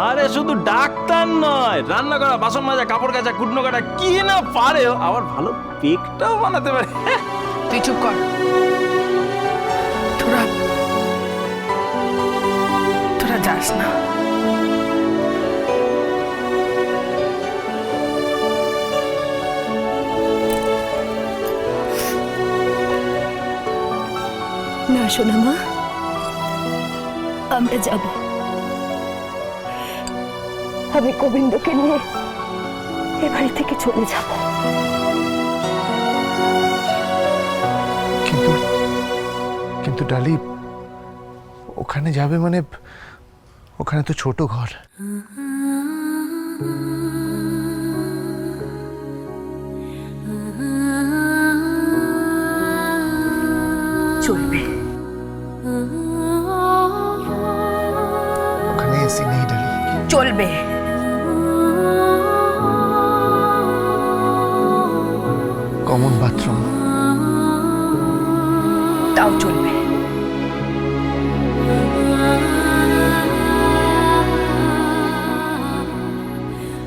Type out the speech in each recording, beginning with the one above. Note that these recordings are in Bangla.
আরে শুধু ডাক্তার নয়, রান্না করা, বাসন মাজা, কাপড় কাচা, কুটনো কাটা কি না পারে, আবার ভালো কেকটাও বানাতে পারে। তুই চুপ কর। তোরা তোরা যাস না। না শোনা মা, আমরা যাব। আমি গোবিন্দকে নিয়ে এ বাড়ি থেকে চলে যাব। কিন্তু কিন্তু ডালি, ওখানে যাবে মানে ওখানে তো ছোট ঘর। চলবে, ওখানে এসি নেই ডালি। চলবে। কমন বাথরুম, তাও চলবে।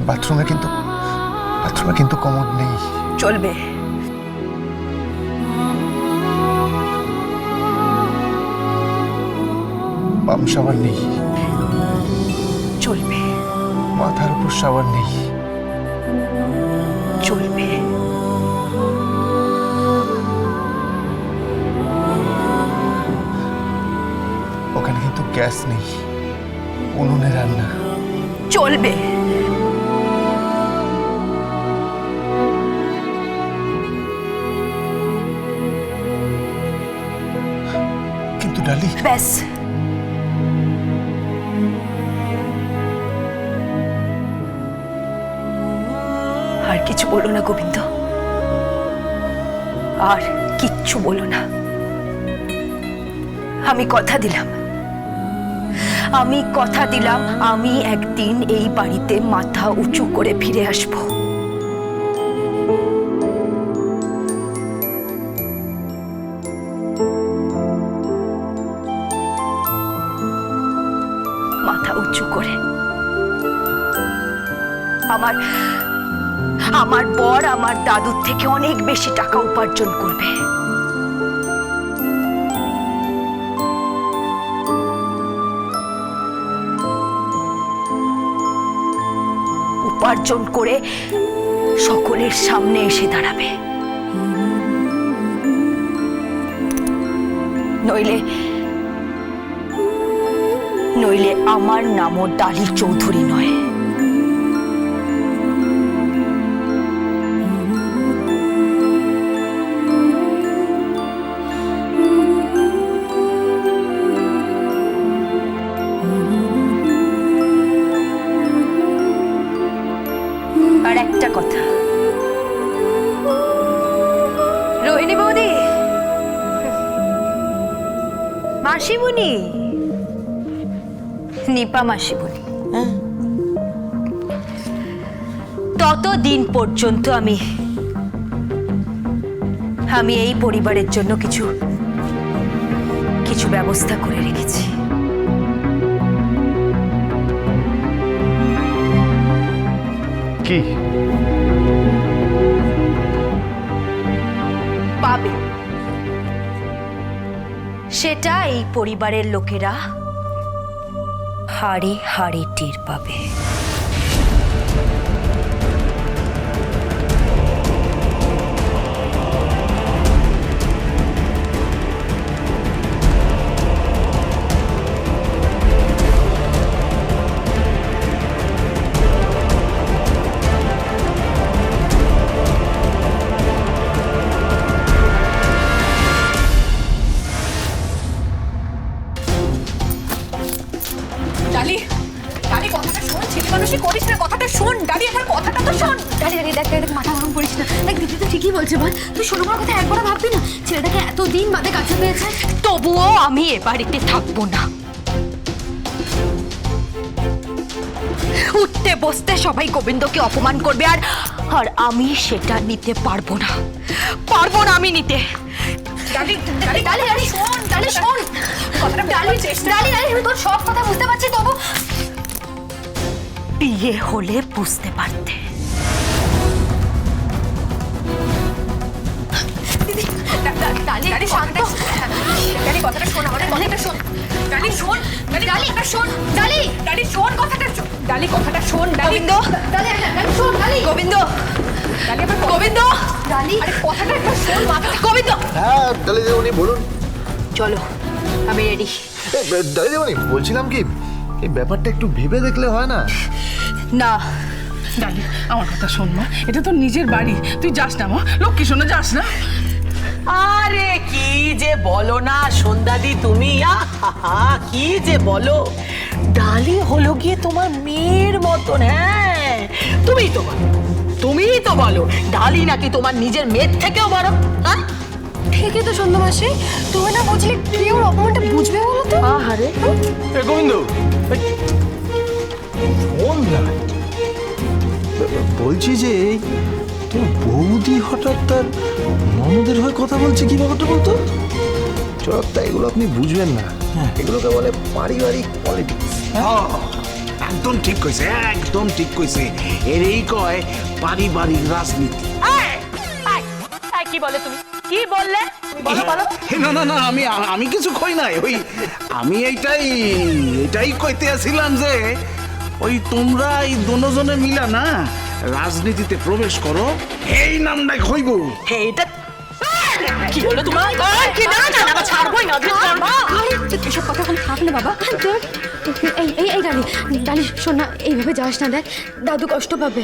বাথরুমে কিন্তু কমোড নেই। চলবে। পাম্প শাওয়ার নেই। চলবে। মাথার উপর শাওয়ার নেই। চলবে। ওখানে কিন্তু গ্যাস নেই, উনুনে রান্না। চলবে। কিন্তু ডালি, ব্যাস, আর কিছু বলো না গোবিন্দ, আর কিচ্ছু বলো না। আমি কথা দিলাম, আমি একদিন এই বাড়িতে মাথা উঁচু করে ফিরে আসব। মাথা উঁচু করে। আমার বর আমার দাদুর থেকে অনেক বেশি টাকা উপার্জন করবে। উপার্জন করে সকলের সামনে এসে দাঁড়াবে। নইলে আমার নামও ডালি চৌধুরী নয়। আর একটা কথা, রোহিণী বৌদি, মাসিমুনি, নিপা মাসিমুনি, ততদিন পর্যন্ত আমি এই পরিবারের জন্য কিছু ব্যবস্থা করে রেখেছি। কি পাবে সেটা এই পরিবারের লোকেরা হাড়ে হাড়ে টের পাবে। ডালি, ডালি কথাটা শোন, ছেলে মানুষই করিস না, কথাটা শোন ডালি, আমার কথাটা তো শোন। ডালি ডালি দেখ দেখ, মাথা গরম করিস না। দেখ দিদি তো ঠিকই বলছে, বল তুই সোনামার কথা একবারও ভাববি না? ছেলেটাকে এতদিন বাদে কাছে পেয়েছে। তবুও আমি এ বাড়িতে থাকবো না। উঠতে বসতে সবাই গোবিন্দকে অপমান করবে, আর আমি সেটা নিতে পারবো না, আমি নিতে। ডালি ডালি ডালি ডালি শোন, ডালি শোন কথাটা। ডালি ডালি ডালি, আমি তোর সব কথা বুঝতে পারছি, তবু বিয়ে হলে বুঝতে পারতে। ডালি শান্ত। ডালি কথাটা শোন, আমাদের কথাটা শোন। ডালি শোন, ডালি কথাটা শোন। ডালি শোন কথাটা শোন। ডালি কথাটা শোন। গোবিন্দ, ডালি শোন ডালি। গোবিন্দ, ডালি আবার গোবিন্দ, ডালি আরে কথাটা একবার শোন মাথা। গোবিন্দ, হ্যাঁ ডালি দেবনি বলুন। চলো আমি রেডি। ডালি দেবনি বলছিলাম কি, এই ব্যাপারটা একটু ভেবে দেখলে হয় না? না, ডালি আমার কথা শোন মা, এটা তো নিজের বাড়ি, তুই যাস না মা, লক্ষ্মী শোনো যাস না। আরে কি যে বলো না সন্ধ্যাদি তুমি, আহা কি যে বলো। ডালি হলো গিয়ে তোমার মেয়ের মতন। হ্যাঁ তুমিই তো বলো ডালি নাকি তোমার নিজের মেয়ের থেকেও বড়। হ্যাঁ ঠিকই তো সন্ধ্যা মাসি, তুমি না বুঝলে কেউ অপমানটা বুঝবে বলো তো? আহারে এ গোবিন্দ, এই, শোন না। বলছি যে তোর বৌদি হঠাৎ তার ননদের হয়ে কথা বলছে, কি ব্যাপারটা বলতো? চরকটা এগুলো আপনি বুঝবেন না, এগুলোকে বলে পারিবারিক পলিটিক্স। একদম ঠিক কইছে, একদম ঠিক কইছে। এরই কয় পারিবারিক রাজনীতি। কি বলে তুমি? কি বললে? বলো বলো। না না না, আমি কিছু কই নাই। ওই আমি এইটাই কইতে আসছিলাম যে ওই তোমরা এই দুজনে মিলা না রাজনীতিতে প্রবেশ করো, এই নামটাই হইব। এটা কি হলো তোমার? কি না না না ছাড়বই না, এসব কথা এখন থাক না বাবা। এই ডালি ডালি শোন না, এইভাবে যাস না, দেখ দাদু কষ্ট পাবে।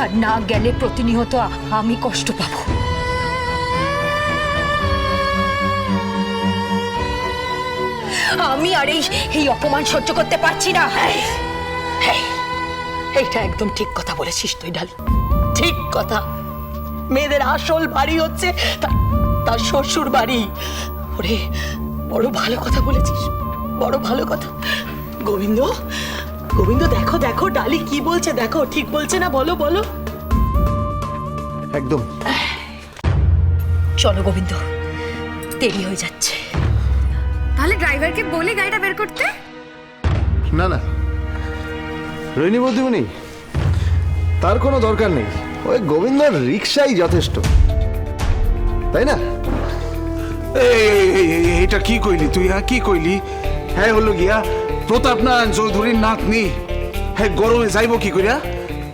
আর না গেলে প্রতিনিয়ত আমি কষ্ট পাবো। আমি আর এই অপমান সহ্য করতে পারছি না। এইটা একদম ঠিক কথা বলেছিস তুই ডালি, ঠিক কথা। মেয়েদের আসল বাড়ি হচ্ছে তার শ্বশুর বাড়ি। ওরে বড় ভালো কথা বলেছিস, বড় ভালো কথা। গোবিন্দ, গোবিন্দ দেখো দেখো ডালি কি বলছে, দেখো ঠিক বলছে না? বলো বলো। একদম। চলো গোবিন্দ, দেরি হয়ে যাচ্ছে। তাহলে ড্রাইভারকে বলে গাড়িটা বের করতে। না না রোহিণী বৌদিমণি, তার কোনো দরকার নেই, ওই গোবিন্দর রিক্সাই যথেষ্ট, তাই না? এটা কি কইলি তুই? হ্যাঁ কি কইলি? হ্যাঁ হলো গিয়া প্রতাপ নারায়ণ চৌধুরীর নাতনি। হ্যাঁ গরমে যাইবো কি করিয়া?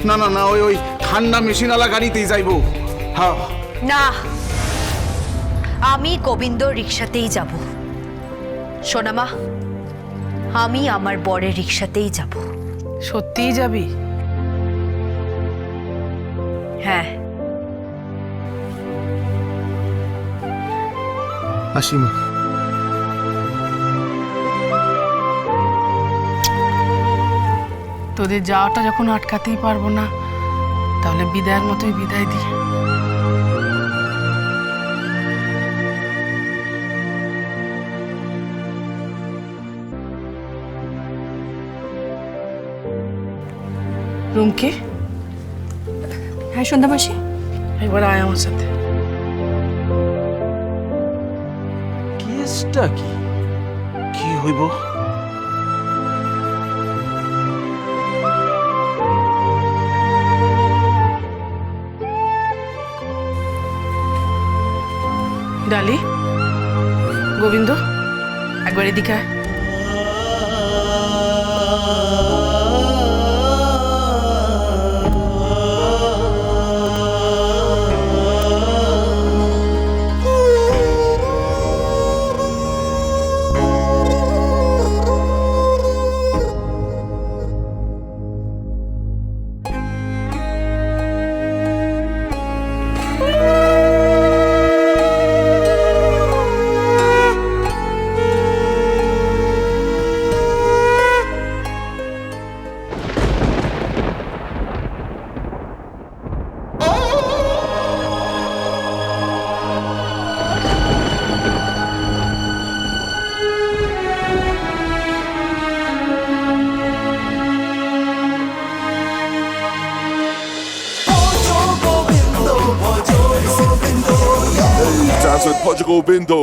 না না না, ওই ঠান্ডা মেশিনওয়ালা গাড়িতেই যাইবো। হ্যাঁ না, আমি গোবিন্দ রিক্সাতেই যাব। সোনামা, আমি আমার বরের রিক্সাতেই যাব। সত্যিই যাবি? হ্যাঁ। আসিমা, তোদের যাওয়াটা যখন আটকাতেই পারবো না, তাহলে বিদায়ের মতোই বিদায় দি। রুমকি, হ্যাঁ সন্ধ্যা মাসি। একবার আয় আমার সাথে। কেসটা কি? কি হইব? ডালি, গোবিন্দ একবার এদিকে আয়। With Portugal Bindo.